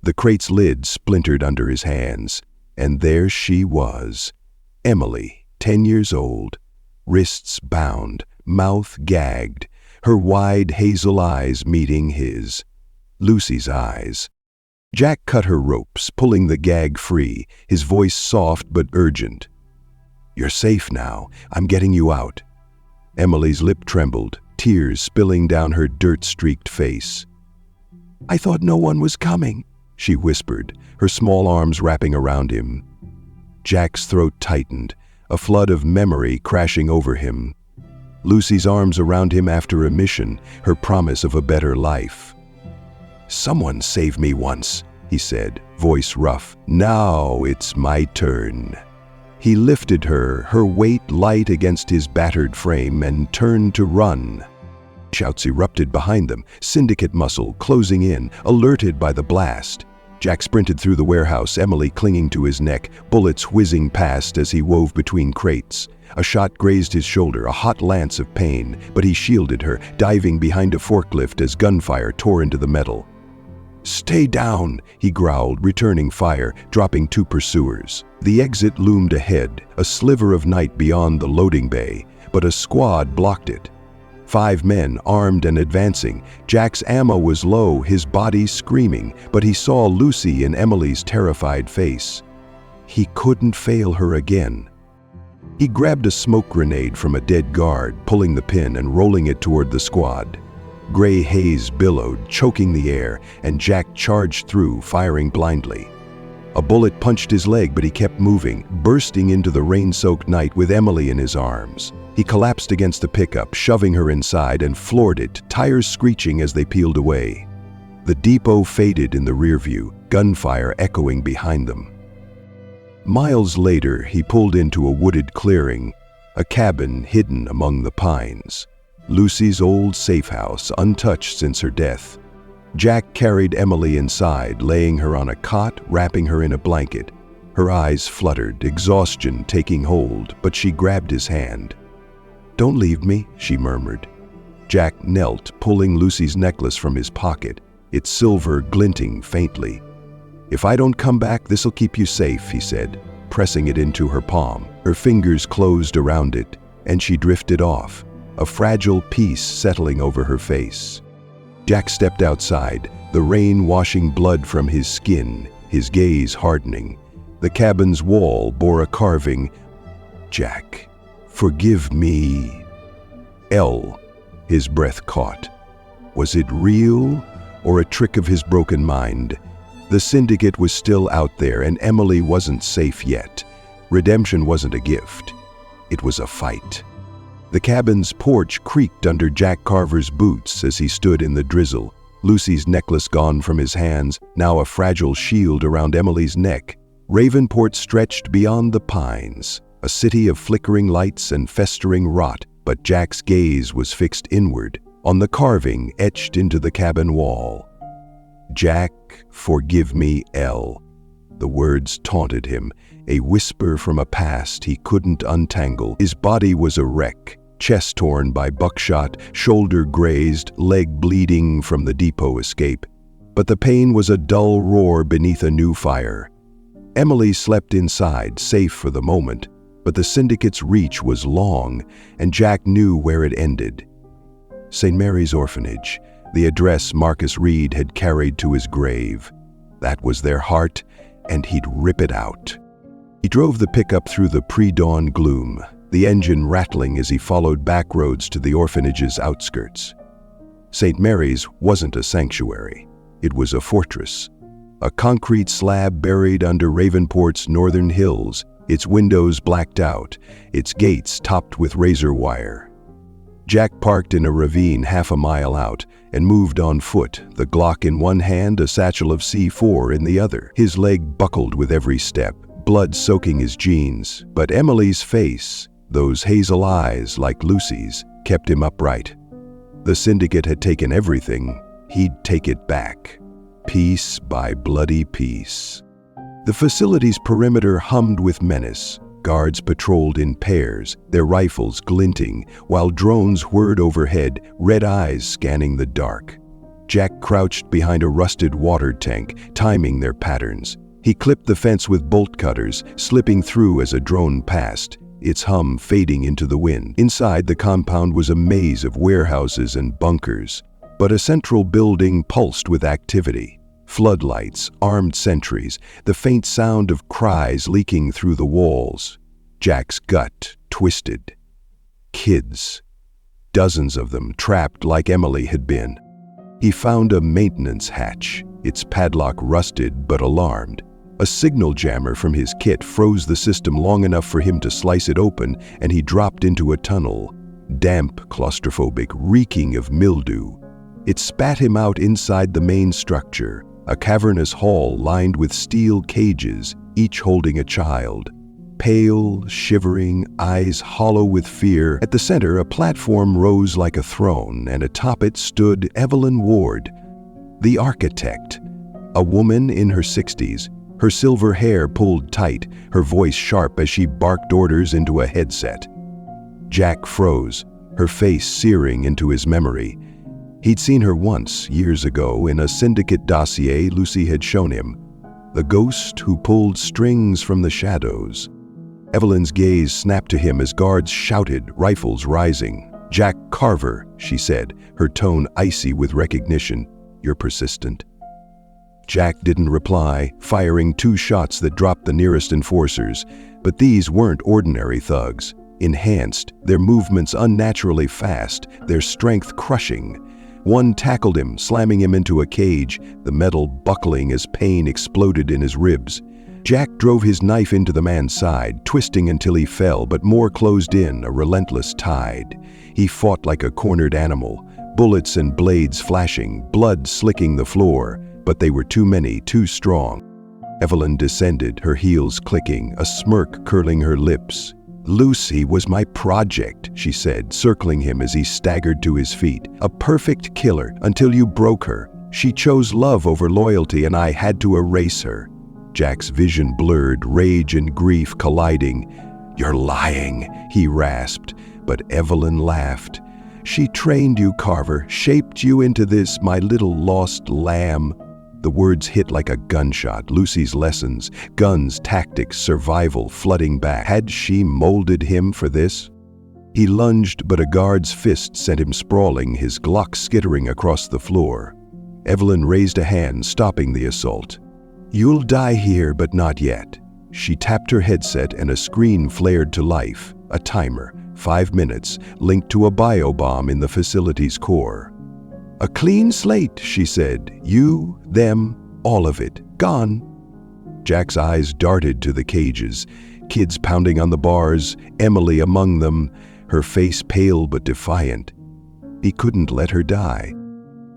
The crate's lid splintered under his hands, and there she was. Emily, 10 years old, wrists bound, mouth gagged, her wide hazel eyes meeting his. Lucy's eyes. Jack cut her ropes, pulling the gag free, his voice soft but urgent. "You're safe now. I'm getting you out." Emily's lip trembled, tears spilling down her dirt-streaked face. "I thought no one was coming," she whispered, her small arms wrapping around him. Jack's throat tightened, a flood of memory crashing over him. Lucy's arms around him after a mission, her promise of a better life. "Someone saved me once," he said, voice rough. "Now it's my turn." He lifted her, her weight light against his battered frame, and turned to run. Shouts erupted behind them, syndicate muscle closing in, alerted by the blast. Jack sprinted through the warehouse, Emily clinging to his neck, bullets whizzing past as he wove between crates. A shot grazed his shoulder, a hot lance of pain, but he shielded her, diving behind a forklift as gunfire tore into the metal. "Stay down," he growled, returning fire, dropping 2 pursuers. The exit loomed ahead, a sliver of night beyond the loading bay, but a squad blocked it. 5 men, armed and advancing. Jack's ammo was low, his body screaming, but he saw Lucy in Emily's terrified face. He couldn't fail her again. He grabbed a smoke grenade from a dead guard, pulling the pin and rolling it toward the squad. Gray haze billowed, choking the air, and Jack charged through, firing blindly. A bullet punched his leg, but he kept moving, bursting into the rain-soaked night with Emily in his arms. He collapsed against the pickup, shoving her inside, and floored it, tires screeching as they peeled away. The depot faded in the rearview, gunfire echoing behind them. Miles later, he pulled into a wooded clearing, a cabin hidden among the pines. Lucy's old safe house, untouched since her death. Jack carried Emily inside, laying her on a cot, wrapping her in a blanket. Her eyes fluttered, exhaustion taking hold, but she grabbed his hand. "Don't leave me," she murmured. Jack knelt, pulling Lucy's necklace from his pocket, its silver glinting faintly. "If I don't come back, this'll keep you safe," he said, pressing it into her palm. Her fingers closed around it, and she drifted off, a fragile peace settling over her face. Jack stepped outside, the rain washing blood from his skin, his gaze hardening. The cabin's wall bore a carving, "Jack, forgive me." L. His breath caught. Was it real or a trick of his broken mind? The syndicate was still out there and Emily wasn't safe yet. Redemption wasn't a gift. It was a fight. The cabin's porch creaked under Jack Carver's boots as he stood in the drizzle. Lucy's necklace gone from his hands, now a fragile shield around Emily's neck. Ravenport stretched beyond the pines, a city of flickering lights and festering rot, but Jack's gaze was fixed inward, on the carving etched into the cabin wall. "Jack, forgive me, L." The words taunted him, a whisper from a past he couldn't untangle. His body was a wreck, chest torn by buckshot, shoulder grazed, leg bleeding from the depot escape. But the pain was a dull roar beneath a new fire. Emily slept inside, safe for the moment, but the syndicate's reach was long, and Jack knew where it ended. St. Mary's Orphanage, the address Marcus Reed had carried to his grave. That was their heart, and he'd rip it out. He drove the pickup through the pre-dawn gloom, the engine rattling as he followed back roads to the orphanage's outskirts. St. Mary's wasn't a sanctuary. It was a fortress. A concrete slab buried under Ravenport's northern hills, its windows blacked out, its gates topped with razor wire. Jack parked in a ravine half a mile out and moved on foot, the Glock in one hand, a satchel of C4 in the other. His leg buckled with every step, blood soaking his jeans. But Emily's face, those hazel eyes like Lucy's, kept him upright. The syndicate had taken everything. He'd take it back, piece by bloody piece. The facility's perimeter hummed with menace. Guards patrolled in pairs, their rifles glinting, while drones whirred overhead, red eyes scanning the dark. Jack crouched behind a rusted water tank, timing their patterns. He clipped the fence with bolt cutters, slipping through as a drone passed, its hum fading into the wind. Inside, the compound was a maze of warehouses and bunkers, but a central building pulsed with activity. Floodlights, armed sentries, the faint sound of cries leaking through the walls. Jack's gut twisted. Kids. Dozens of them trapped like Emily had been. He found a maintenance hatch, its padlock rusted but alarmed. A signal jammer from his kit froze the system long enough for him to slice it open, and he dropped into a tunnel, damp, claustrophobic, reeking of mildew. It spat him out inside the main structure, a cavernous hall lined with steel cages, each holding a child. Pale, shivering, eyes hollow with fear. At the center, a platform rose like a throne, and atop it stood Evelyn Ward, the architect. A woman in her 60s, her silver hair pulled tight, her voice sharp as she barked orders into a headset. Jack froze, her face searing into his memory. He'd seen her once, years ago, in a syndicate dossier Lucy had shown him. The ghost who pulled strings from the shadows. Evelyn's gaze snapped to him as guards shouted, rifles rising. "Jack Carver," she said, her tone icy with recognition. "You're persistent." Jack didn't reply, firing 2 shots that dropped the nearest enforcers. But these weren't ordinary thugs. Enhanced, their movements unnaturally fast, their strength crushing. One tackled him, slamming him into a cage, the metal buckling as pain exploded in his ribs. Jack drove his knife into the man's side, twisting until he fell, but more closed in, a relentless tide. He fought like a cornered animal, bullets and blades flashing, blood slicking the floor, but they were too many, too strong. Evelyn descended, her heels clicking, a smirk curling her lips. "Lucy was my project," she said, circling him as he staggered to his feet. "A perfect killer until you broke her. She chose love over loyalty, and I had to erase her." Jack's vision blurred, rage and grief colliding. "You're lying," he rasped, but Evelyn laughed. "She trained you, Carver, shaped you into this, my little lost lamb." The words hit like a gunshot, Lucy's lessons, guns, tactics, survival flooding back. Had she molded him for this? He lunged, but a guard's fist sent him sprawling, his Glock skittering across the floor. Evelyn raised a hand, stopping the assault. "You'll die here, but not yet." She tapped her headset and a screen flared to life, a timer, 5 minutes, linked to a biobomb in the facility's core. "A clean slate," she said. "You, them, all of it, gone." Jack's eyes darted to the cages, kids pounding on the bars, Emily among them, her face pale but defiant. He couldn't let her die.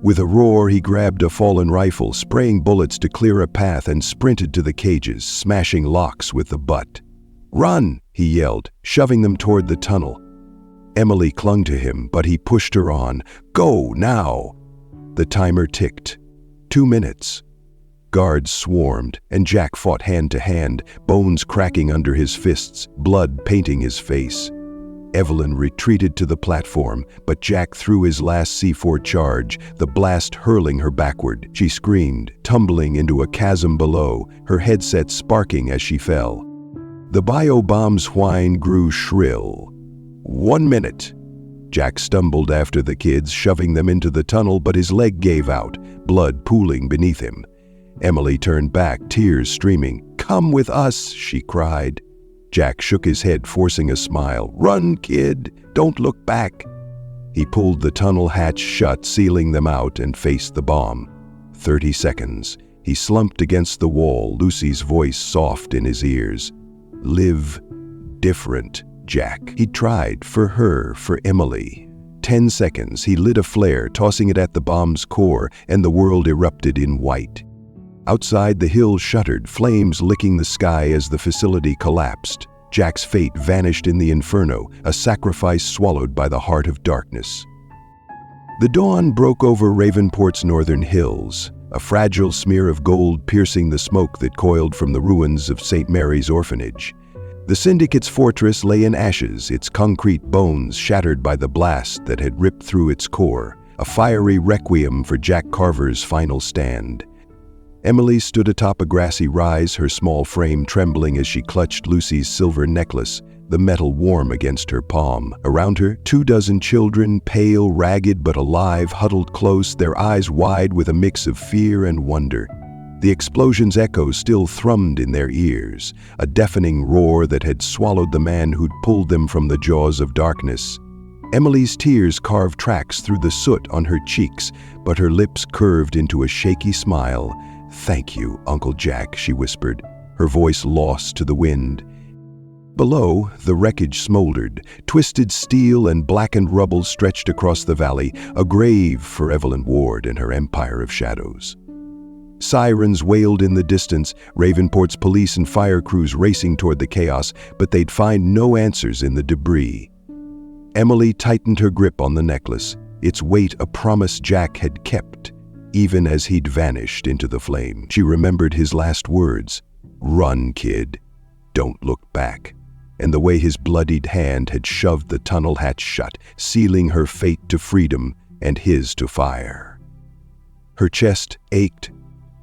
With a roar, he grabbed a fallen rifle, spraying bullets to clear a path, and sprinted to the cages, smashing locks with the butt. "Run!" he yelled, shoving them toward the tunnel. Emily clung to him, but he pushed her on. "Go, now!" The timer ticked. 2 minutes. Guards swarmed, and Jack fought hand to hand, bones cracking under his fists, blood painting his face. Evelyn retreated to the platform, but Jack threw his last C4 charge, the blast hurling her backward. She screamed, tumbling into a chasm below, her headset sparking as she fell. The biobomb's whine grew shrill. 1 minute. Jack stumbled after the kids, shoving them into the tunnel, but his leg gave out, blood pooling beneath him. Emily turned back, tears streaming. "Come with us," she cried. Jack shook his head, forcing a smile. "Run, kid. Don't look back." He pulled the tunnel hatch shut, sealing them out, and faced the bomb. 30 seconds. He slumped against the wall, Lucy's voice soft in his ears. "Live different, Jack." He tried, for her, for Emily. 10 seconds. He lit a flare, tossing it at the bomb's core, and the world erupted in white. Outside, the hill shuddered, flames licking the sky as the facility collapsed. Jack's fate vanished in the inferno, a sacrifice swallowed by the heart of darkness. The dawn broke over Ravenport's northern hills, a fragile smear of gold piercing the smoke that coiled from the ruins of St. Mary's Orphanage. The Syndicate's fortress lay in ashes, its concrete bones shattered by the blast that had ripped through its core, a fiery requiem for Jack Carver's final stand. Emily stood atop a grassy rise, her small frame trembling as she clutched Lucy's silver necklace, the metal warm against her palm. Around her, 24 children, pale, ragged but alive, huddled close, their eyes wide with a mix of fear and wonder. The explosion's echo still thrummed in their ears, a deafening roar that had swallowed the man who'd pulled them from the jaws of darkness. Emily's tears carved tracks through the soot on her cheeks, but her lips curved into a shaky smile. "Thank you, Uncle Jack," she whispered, her voice lost to the wind. Below, the wreckage smoldered. Twisted steel and blackened rubble stretched across the valley, a grave for Evelyn Ward and her empire of shadows. Sirens wailed in the distance, Ravenport's police and fire crews racing toward the chaos, but they'd find no answers in the debris. Emily tightened her grip on the necklace, its weight a promise Jack had kept. Even as he'd vanished into the flame, she remembered his last words, "Run, kid. Don't look back," and the way his bloodied hand had shoved the tunnel hatch shut, sealing her fate to freedom and his to fire. Her chest ached,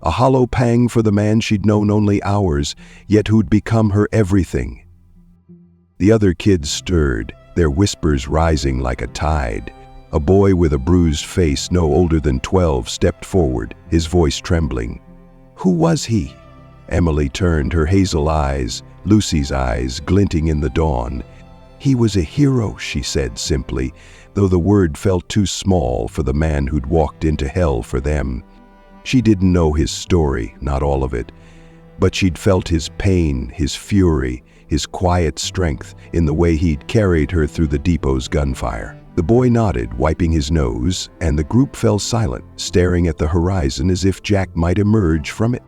a hollow pang for the man she'd known only hours, yet who'd become her everything. The other kids stirred, their whispers rising like a tide. A boy with a bruised face, no older than 12, stepped forward, his voice trembling. "Who was he?" Emily turned, her hazel eyes, Lucy's eyes, glinting in the dawn. "He was a hero," she said simply, though the word felt too small for the man who'd walked into hell for them. She didn't know his story, not all of it, but she'd felt his pain, his fury, his quiet strength in the way he'd carried her through the depot's gunfire. The boy nodded, wiping his nose, and the group fell silent, staring at the horizon as if Jack might emerge from it.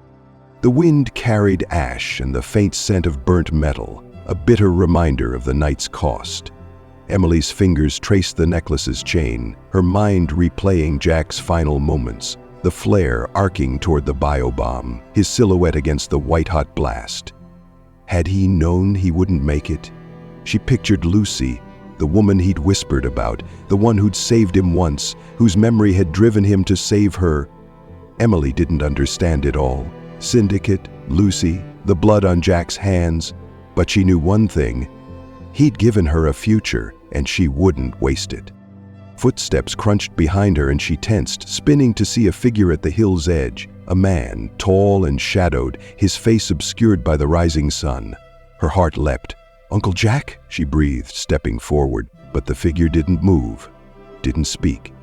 The wind carried ash and the faint scent of burnt metal, a bitter reminder of the night's cost. Emily's fingers traced the necklace's chain, her mind replaying Jack's final moments, the flare arcing toward the biobomb, his silhouette against the white-hot blast. Had he known he wouldn't make it? She pictured Lucy, the woman he'd whispered about, the one who'd saved him once, whose memory had driven him to save her. Emily didn't understand it all. Syndicate, Lucy, the blood on Jack's hands. But she knew one thing. He'd given her a future, and she wouldn't waste it. Footsteps crunched behind her and she tensed, spinning to see a figure at the hill's edge. A man, tall and shadowed, his face obscured by the rising sun. Her heart leapt. "Uncle Jack?" she breathed, stepping forward, but the figure didn't move, didn't speak.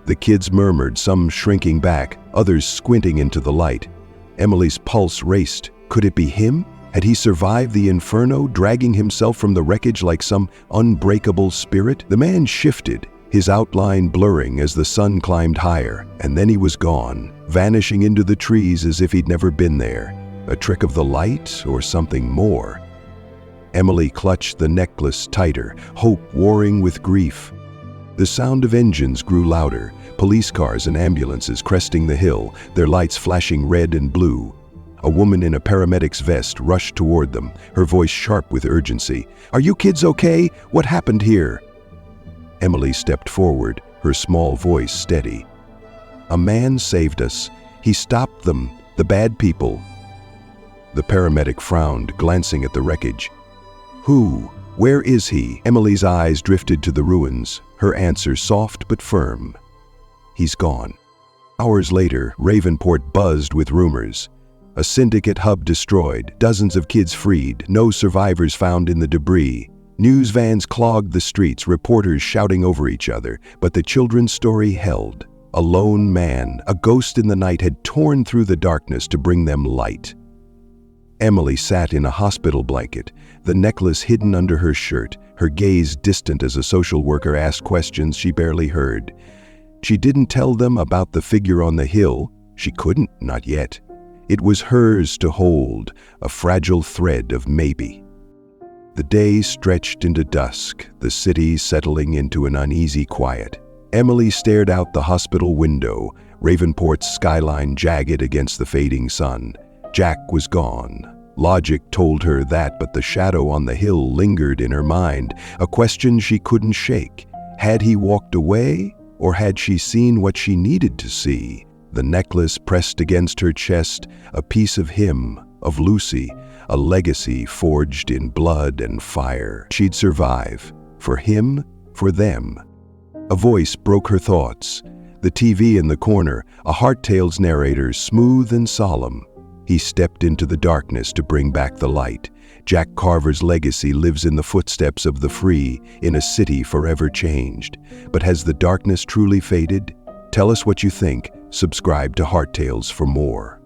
The kids murmured, some shrinking back, others squinting into the light. Emily's pulse raced. Could it be him? Had he survived the inferno, dragging himself from the wreckage like some unbreakable spirit? The man shifted, his outline blurring as the sun climbed higher, and then he was gone, vanishing into the trees as if he'd never been there. A trick of the light or something more? Emily clutched the necklace tighter, hope warring with grief. The sound of engines grew louder, police cars and ambulances cresting the hill, their lights flashing red and blue. A woman in a paramedic's vest rushed toward them, her voice sharp with urgency. "Are you kids okay? What happened here?" Emily stepped forward, her small voice steady. "A man saved us. He stopped them, the bad people." The paramedic frowned, glancing at the wreckage. "Who? Where is he?" Emily's eyes drifted to the ruins, her answer soft but firm. "He's gone." Hours later, Ravenport buzzed with rumors. A syndicate hub destroyed, dozens of kids freed, no survivors found in the debris. News vans clogged the streets, reporters shouting over each other, but the children's story held. A lone man, a ghost in the night, had torn through the darkness to bring them light. Emily sat in a hospital blanket, the necklace hidden under her shirt, her gaze distant as a social worker asked questions she barely heard. She didn't tell them about the figure on the hill. She couldn't, not yet. It was hers to hold, a fragile thread of maybe. The day stretched into dusk, the city settling into an uneasy quiet. Emily stared out the hospital window, Ravenport's skyline jagged against the fading sun. Jack was gone. Logic told her that, but the shadow on the hill lingered in her mind, a question she couldn't shake. Had he walked away, or had she seen what she needed to see? The necklace pressed against her chest, a piece of him, of Lucy, a legacy forged in blood and fire. She'd survive. For him, for them. A voice broke her thoughts. The TV in the corner, a Heart Tales narrator, smooth and solemn. He stepped into the darkness to bring back the light. Jack Carver's legacy lives in the footsteps of the free, in a city forever changed. But has the darkness truly faded? Tell us what you think. Subscribe to Heart Tales for more.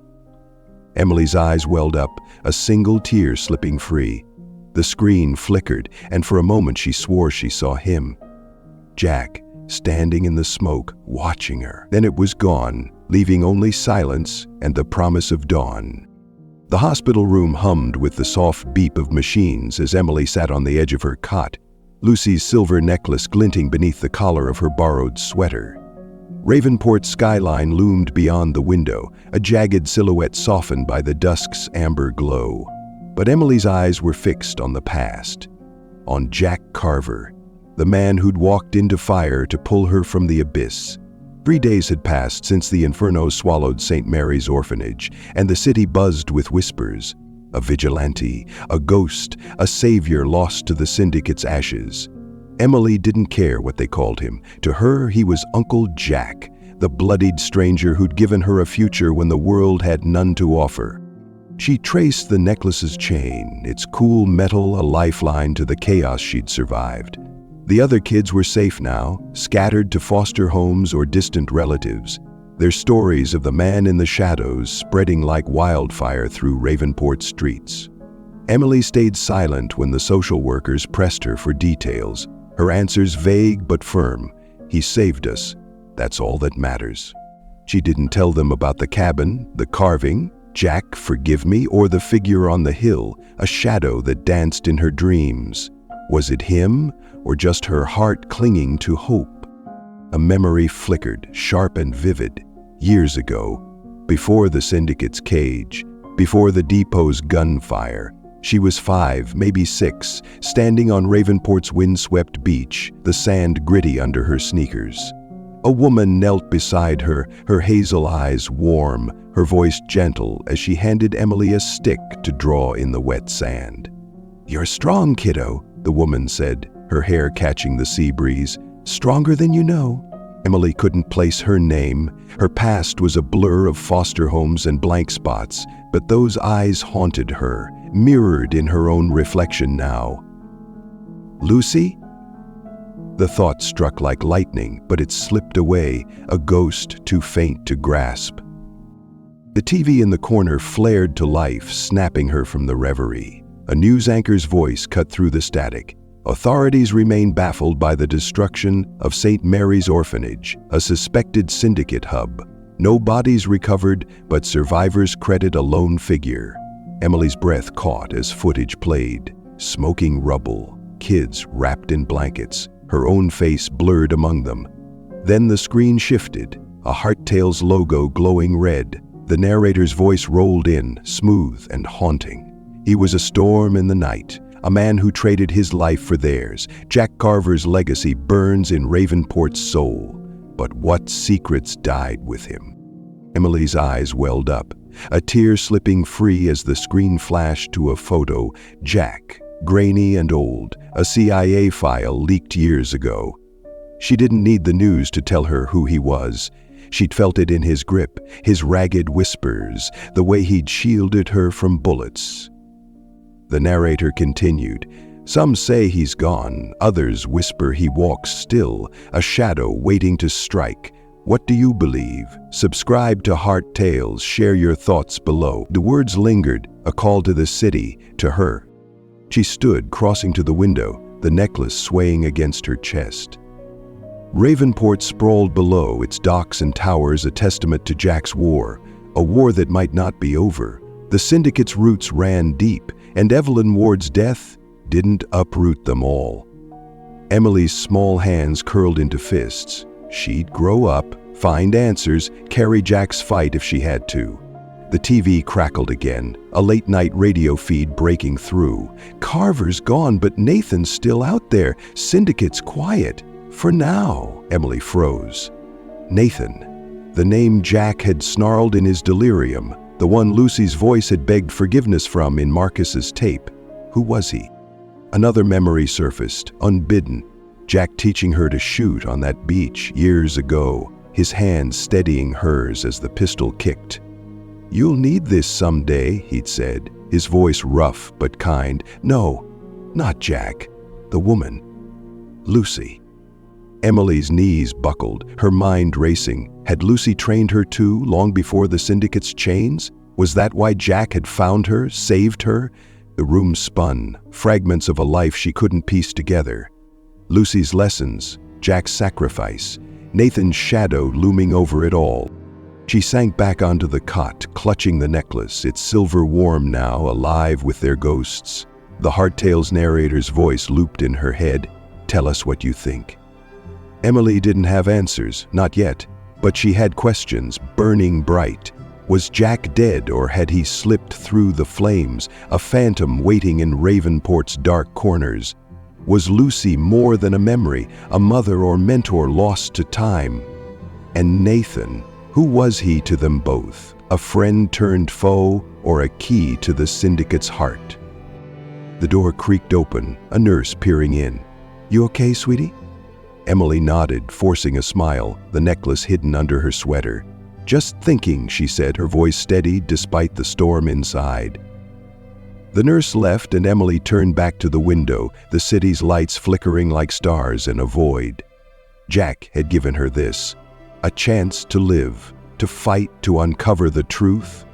Emily's eyes welled up, a single tear slipping free. The screen flickered, and for a moment she swore she saw him. Jack, standing in the smoke, watching her. Then it was gone, leaving only silence and the promise of dawn. The hospital room hummed with the soft beep of machines as Emily sat on the edge of her cot, Lucy's silver necklace glinting beneath the collar of her borrowed sweater. Ravenport's skyline loomed beyond the window, a jagged silhouette softened by the dusk's amber glow. But Emily's eyes were fixed on the past, on Jack Carver, the man who'd walked into fire to pull her from the abyss. 3 days had passed since the inferno swallowed St. Mary's orphanage, and the city buzzed with whispers. A vigilante, a ghost, a savior lost to the syndicate's ashes. Emily didn't care what they called him. To her, he was Uncle Jack, the bloodied stranger who'd given her a future when the world had none to offer. She traced the necklace's chain, its cool metal a lifeline to the chaos she'd survived. The other kids were safe now, scattered to foster homes or distant relatives, their stories of the man in the shadows spreading like wildfire through Ravenport streets. Emily stayed silent when the social workers pressed her for details, her answers vague but firm. He saved us. That's all that matters. She didn't tell them about the cabin, the carving, Jack, forgive me, or the figure on the hill, a shadow that danced in her dreams. Was it him, or just her heart clinging to hope? A memory flickered, sharp and vivid, years ago, before the syndicate's cage, before the depot's gunfire. She was 5, maybe 6, standing on Ravenport's windswept beach, the sand gritty under her sneakers. A woman knelt beside her, her hazel eyes warm, her voice gentle as she handed Emily a stick to draw in the wet sand. "You're strong, kiddo," the woman said. her hair catching the sea breeze. "Stronger than you know." Emily couldn't place her name. Her past was a blur of foster homes and blank spots, but those eyes haunted her, mirrored in her own reflection now. "Lucy?" The thought struck like lightning, but it slipped away, a ghost too faint to grasp. The TV in the corner flared to life, snapping her from the reverie. A news anchor's voice cut through the static. Authorities remain baffled by the destruction of St. Mary's Orphanage, a suspected syndicate hub. No bodies recovered, but survivors credit a lone figure. Emily's breath caught as footage played. Smoking rubble, kids wrapped in blankets, her own face blurred among them. Then the screen shifted, a Hearttails logo glowing red. The narrator's voice rolled in, smooth and haunting. He was a storm in the night, a man who traded his life for theirs. Jack Carver's legacy burns in Ravenport's soul. But what secrets died with him? Emily's eyes welled up, a tear slipping free as the screen flashed to a photo. Jack, grainy and old, a CIA file leaked years ago. She didn't need the news to tell her who he was. She'd felt it in his grip, his ragged whispers, the way he'd shielded her from bullets. The narrator continued. Some say he's gone, others whisper he walks still, a shadow waiting to strike. What do you believe? Subscribe to Hearttails, share your thoughts below. The words lingered, a call to the city, to her. She stood, crossing to the window, the necklace swaying against her chest. Ravenport sprawled below, its docks and towers a testament to Jack's war, a war that might not be over. The syndicate's roots ran deep, and Evelyn Ward's death didn't uproot them all. Emily's small hands curled into fists. She'd grow up, find answers, carry Jack's fight if she had to. The TV crackled again, a late-night radio feed breaking through. Carver's gone, but Nathan's still out there. Syndicate's quiet. For now. Emily froze. Nathan. The name Jack had snarled in his delirium, the one Lucy's voice had begged forgiveness from in Marcus's tape. Who was he? Another memory surfaced, unbidden. Jack teaching her to shoot on that beach years ago, his hand steadying hers as the pistol kicked. "You'll need this someday," he'd said, his voice rough but kind. "No, not Jack. The woman. Lucy." Emily's knees buckled, her mind racing. Had Lucy trained her too, long before the syndicate's chains? Was that why Jack had found her, saved her? The room spun, fragments of a life she couldn't piece together. Lucy's lessons, Jack's sacrifice, Nathan's shadow looming over it all. She sank back onto the cot, clutching the necklace, its silver warm now, alive with their ghosts. The Hearttails narrator's voice looped in her head. "Tell us what you think." Emily didn't have answers, not yet, but she had questions, burning bright. Was Jack dead, or had he slipped through the flames, a phantom waiting in Ravenport's dark corners? Was Lucy more than a memory, a mother or mentor lost to time? And Nathan, who was he to them both? A friend turned foe, or a key to the syndicate's heart? The door creaked open, a nurse peering in. "You okay, sweetie?" Emily nodded, forcing a smile, the necklace hidden under her sweater. "Just thinking," she said, her voice steady despite the storm inside. The nurse left and Emily turned back to the window, the city's lights flickering like stars in a void. Jack had given her this, a chance to live, to fight, to uncover the truth.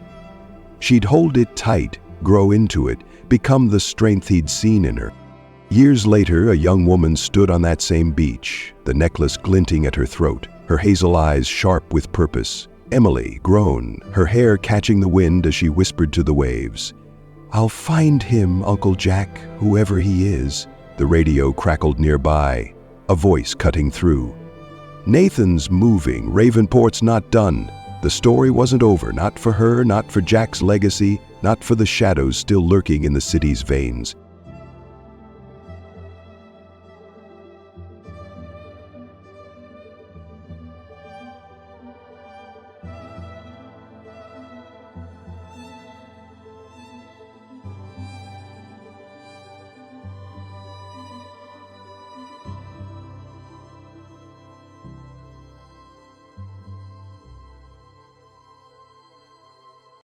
She'd hold it tight, grow into it, become the strength he'd seen in her. Years later, a young woman stood on that same beach, the necklace glinting at her throat, her hazel eyes sharp with purpose. Emily, grown, her hair catching the wind as she whispered to the waves. "I'll find him, Uncle Jack, whoever he is." The radio crackled nearby, a voice cutting through. "Nathan's moving, Ravenport's not done. The story wasn't over, not for her, not for Jack's legacy, not for the shadows still lurking in the city's veins.